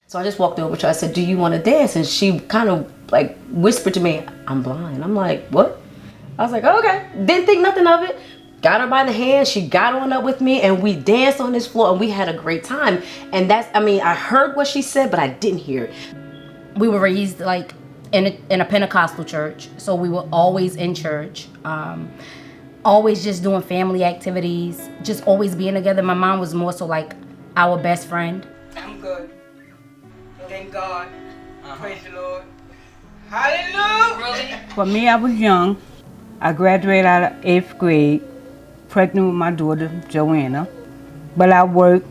So I just walked over to her. I said, do you want to dance? And she kind of like whispered to me, I'm blind. I'm like, what? I was like, okay. Didn't think nothing of it. Got her by the hand. She got on up with me and we danced on this floor and we had a great time. And I heard what she said, but I didn't hear it. We were raised like in a Pentecostal church. So we were always in church. Always just doing family activities. Just always being together. My mom was more so like our best friend. I'm good. Thank God. Praise the Lord. Hallelujah. Really? For me, I was young. I graduated out of 8th grade, pregnant with my daughter, Joanna. But I worked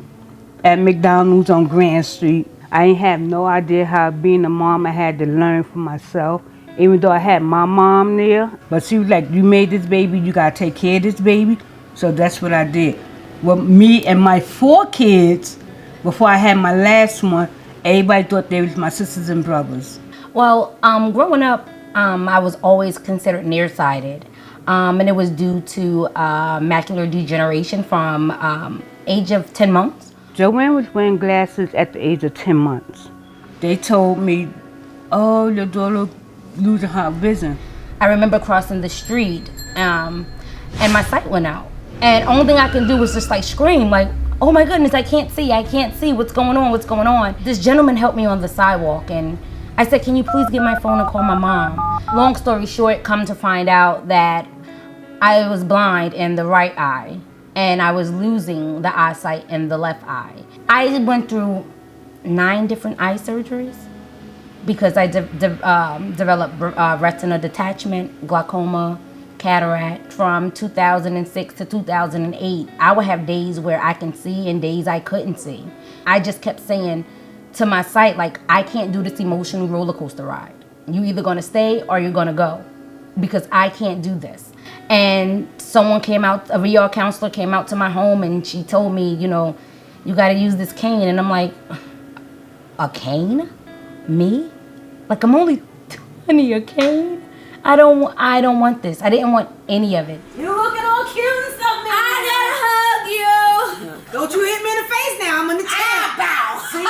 at McDonald's on Grand Street. I ain't have no idea how being a mom, I had to learn for myself. Even though I had my mom there, but she was like, you made this baby, you gotta take care of this baby. So that's what I did. Well, me and my 4 kids, before I had my last one, everybody thought they was my sisters and brothers. Well, growing up, I was always considered nearsighted. And it was due to macular degeneration from age of 10 months. Joanne was wearing glasses at the age of 10 months. They told me, oh, your daughter losing her vision. I remember crossing the street and my sight went out. And only thing I can do was just like scream, like, oh my goodness, I can't see, what's going on? This gentleman helped me on the sidewalk and I said, can you please get my phone and call my mom? Long story short, come to find out that I was blind in the right eye and I was losing the eyesight in the left eye. I went through 9 different eye surgeries because I developed retina detachment, glaucoma, cataract from 2006 to 2008. I would have days where I can see and days I couldn't see. I just kept saying to my sight, like, I can't do this emotional roller coaster ride. You either gonna stay or you're gonna go because I can't do this. And someone came out, a VR counselor came out to my home and she told me, you know, you gotta use this cane. And I'm like, a cane? Me? Like, I'm only 20, a cane? I don't want this. I didn't want any of it. You looking all cute and stuff, man. I gotta hug you. Don't you hit me in the face now. I'm in the chair. Bow. See?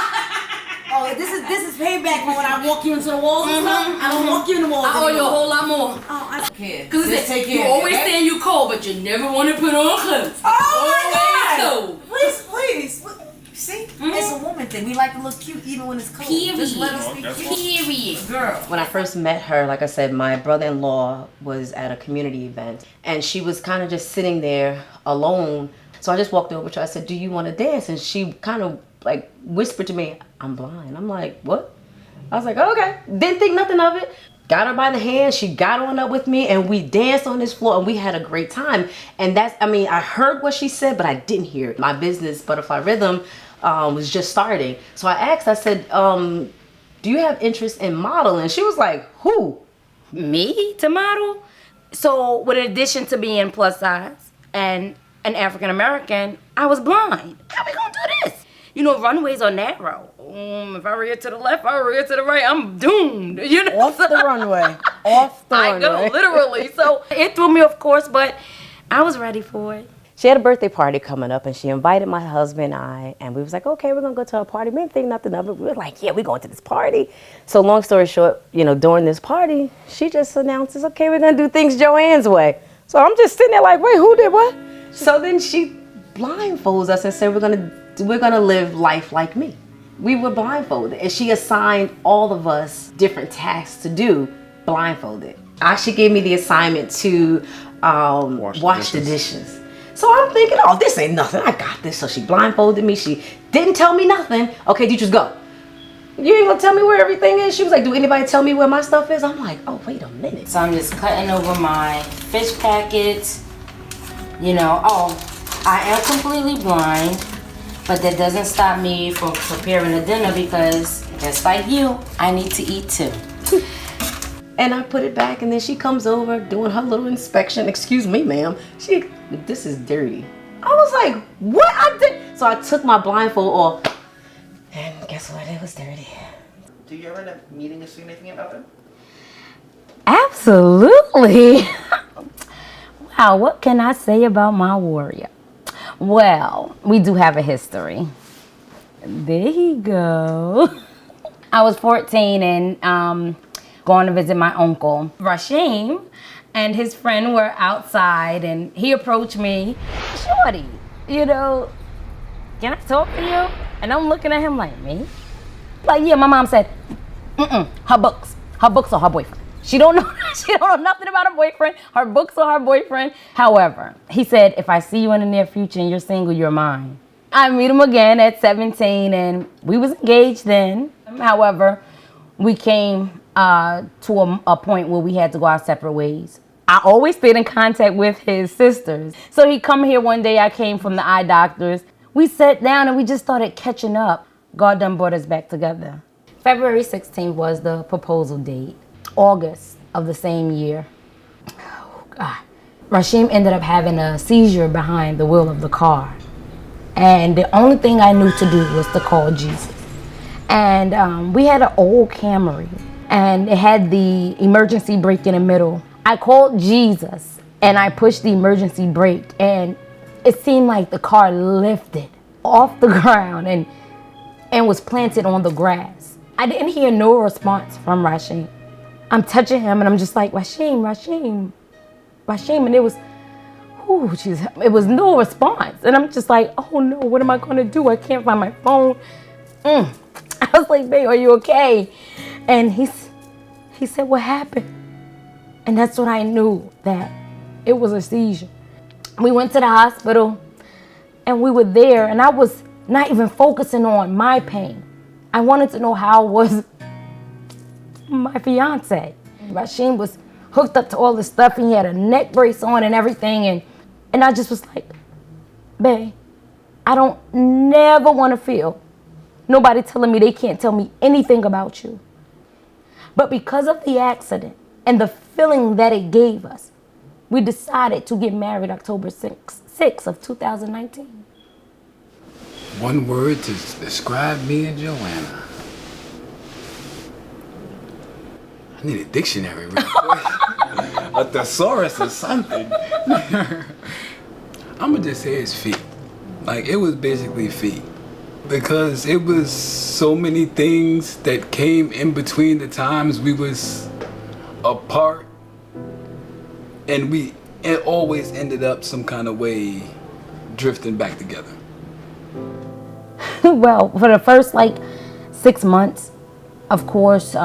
Oh, this is payback for when I walk you into the walls and stuff. I don't walk you in the walls. I owe you a whole lot more. Oh, I don't care. Cause you always saying you cold, but you never want to put on clothes. Oh my God. Cold. Please. See? It's a woman thing. We like to look cute even when it's cold. Period. Just let us be cute. Period. Girl. When I first met her, like I said, my brother-in-law was at a community event and she was kind of just sitting there alone. So I just walked over to her. I said, do you want to dance? And she kind of like whispered to me, I'm blind. I'm like, what? I was like, okay. Didn't think nothing of it. Got her by the hand. She got on up with me and we danced on this floor and we had a great time. And I heard what she said, but I didn't hear it. My business, Butterfly Rhythm, was just starting. So I asked, I said, do you have interest in modeling? She was like, who? Me to model? So with addition to being plus size and an African American, I was blind. How we gonna do this? You know, runways are narrow. If I rear to the left, I rear to the right, I'm doomed. You know, off the runway. Off the runway. I go literally. So it threw me, of course, but I was ready for it. She had a birthday party coming up and she invited my husband and I, and we was like, okay, we're gonna go to a party. We didn't think nothing of it. We were like, yeah, we're going to this party. So long story short, you know, during this party, she just announces, okay, we're gonna do things Joanne's way. So I'm just sitting there like, wait, who did what? So then she blindfolds us and said, we're gonna live life like me. We were blindfolded and she assigned all of us different tasks to do blindfolded. She gave me the assignment to wash the dishes. So I'm thinking, oh, this ain't nothing. I got this. So she blindfolded me. She didn't tell me nothing. Okay, teachers, go. You ain't gonna tell me where everything is? She was like, do anybody tell me where my stuff is? I'm like, oh, wait a minute. So I'm just cutting over my fish packets. You know, I am completely blind, but that doesn't stop me from preparing a dinner because just like you, I need to eat too. And I put it back and then she comes over doing her little inspection. Excuse me, ma'am. This is dirty. I was like, what? I did. So I took my blindfold off and guess what? It was dirty. Do you ever end up meeting a significant other? Absolutely. Wow, what can I say about my warrior? Well, we do have a history. There he go. I was 14 and going to visit my uncle. Rasheed and his friend were outside and he approached me, "Shorty, you know, can I talk to you?" And I'm looking at him like, "Me?" Like, yeah, my mom said, her books are her boyfriend. She don't know nothing about her boyfriend. Her books are her boyfriend. However, he said, "If I see you in the near future and you're single, you're mine." I meet him again at 17 and we was engaged then. However, we came to a point where we had to go our separate ways. I always stayed in contact with his sisters. So he come here one day, I came from the eye doctors. We sat down and we just started catching up. God done brought us back together. February 16th was the proposal date. August of the same year, Rasheed ended up having a seizure behind the wheel of the car. And the only thing I knew to do was to call Jesus. And we had an old Camry and it had the emergency brake in the middle. I called Jesus and I pushed the emergency brake and it seemed like the car lifted off the ground and was planted on the grass. I didn't hear no response from Rasheed. I'm touching him and I'm just like, Rasheed. And it was no response. And I'm just like, oh no, what am I gonna do? I can't find my phone. I was like, babe, are you okay? And he said, what happened? And that's when I knew that it was a seizure. We went to the hospital and we were there and I was not even focusing on my pain. I wanted to know how was my fiance. Rasheed was hooked up to all this stuff and he had a neck brace on and everything. And I just was like, babe, I don't never want to feel nobody telling me they can't tell me anything about you. But because of the accident and the feeling that it gave us, we decided to get married October 6th of 2019. One word to describe me and Joanna. I need a dictionary real quick. A thesaurus or something. I'ma just say it's feet. Like, it was basically feet. Because it was so many things that came in between the times we was apart. And it always ended up some kind of way drifting back together. Well, for the first 6 months, of course,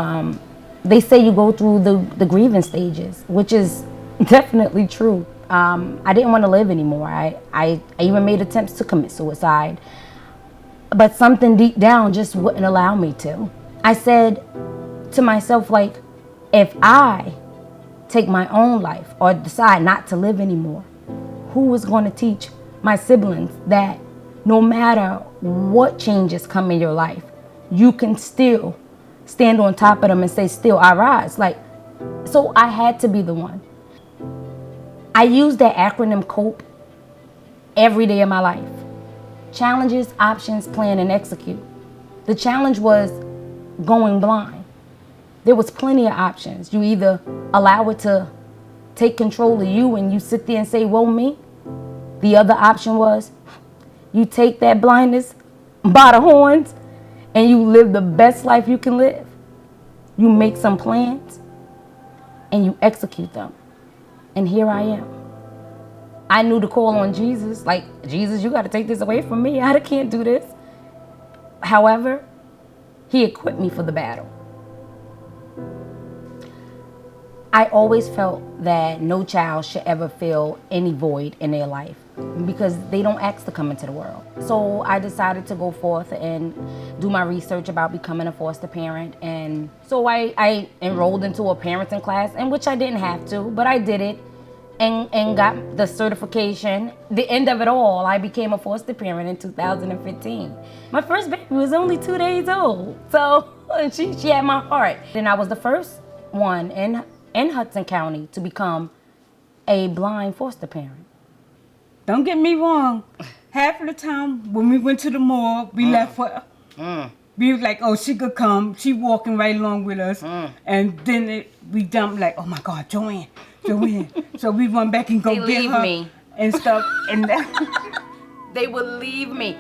they say you go through the grieving stages, which is definitely true. I didn't want to live anymore. I even made attempts to commit suicide, but something deep down just wouldn't allow me to. I said to myself, if I take my own life or decide not to live anymore, who is going to teach my siblings that no matter what changes come in your life, you can still stand on top of them and say, still I rise. So I had to be the one. I use that acronym COPE every day of my life. Challenges, options, plan, and execute. The challenge was going blind. There was plenty of options. You either allow it to take control of you and you sit there and say, woe me. The other option was you take that blindness by the horns and you live the best life you can live. You make some plans and you execute them. And here I am. I knew to call on Jesus, Jesus, you got to take this away from me. I can't do this. However, he equipped me for the battle. I always felt that no child should ever feel any void in their life because they don't ask to come into the world. So I decided to go forth and do my research about becoming a foster parent. And so I enrolled into a parenting class, in which I didn't have to, but I did it and got the certification. The end of it all, I became a foster parent in 2015. My first baby was only 2 days old, so she had my heart. And I was the first one in Hudson County to become a blind foster parent. Don't get me wrong. Half of the time when we went to the mall, we left for we was like, oh, she could come. She walking right along with us. And then we dumped like, oh my God, Joanne. So we run back and go get her me. and stuff. And They would leave me.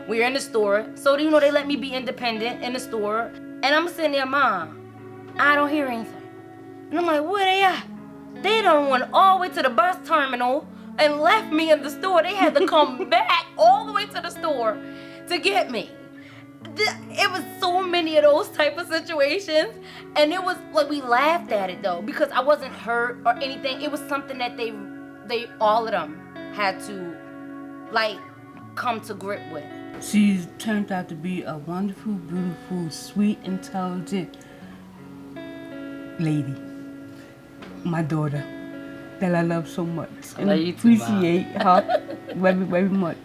We were in the store. So, they let me be independent in the store. And I'm sitting there, Mom, I don't hear anything. And I'm like, where they at? They done went all the way to the bus terminal and left me in the store. They had to come back all the way to the store to get me. It was so many of those type of situations. And it was like, we laughed at it though, because I wasn't hurt or anything. It was something that they all of them had to like come to grip with. She's turned out to be a wonderful, beautiful, sweet, intelligent lady. My daughter, that I love so much. And appreciate her very, very much.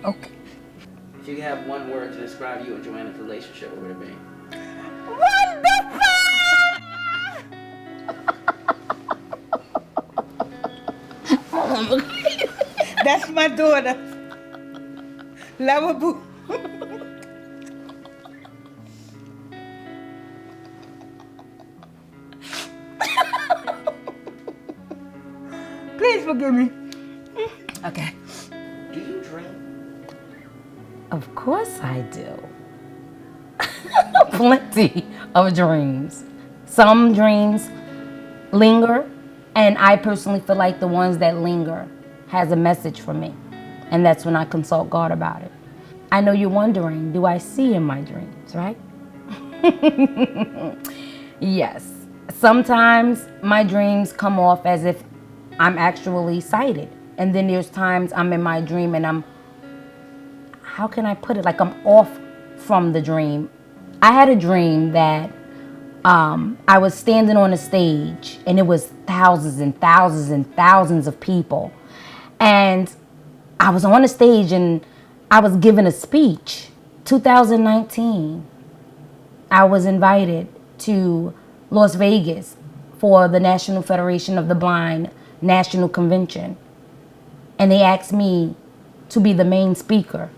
Okay. If you could have one word to describe you and Joanna's relationship, what would it be? Wonderful! That's my daughter. Lovable. Please forgive me. Okay. Do you dream? Of course I do. Plenty of dreams. Some dreams linger, and I personally feel like the ones that linger has a message for me. And that's when I consult God about it. I know you're wondering, do I see in my dreams, right? Yes. Sometimes my dreams come off as if I'm actually sighted. And then there's times I'm in my dream and how can I put it? Like I'm off from the dream. I had a dream that I was standing on a stage and it was thousands and thousands and thousands of people. And I was on a stage and I was giving a speech. 2019, I was invited to Las Vegas for the National Federation of the Blind National Convention. And they asked me to be the main speaker.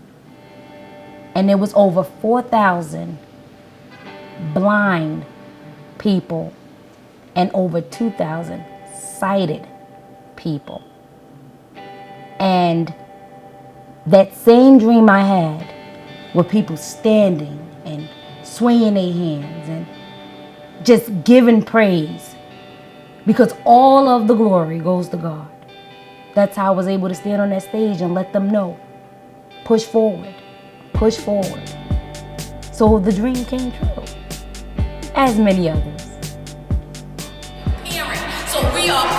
And there was over 4,000 blind people and over 2,000 sighted people. And that same dream I had, where people standing and swaying their hands and just giving praise, because all of the glory goes to God. That's how I was able to stand on that stage and let them know, push forward, push forward. So the dream came true, as many others. So we are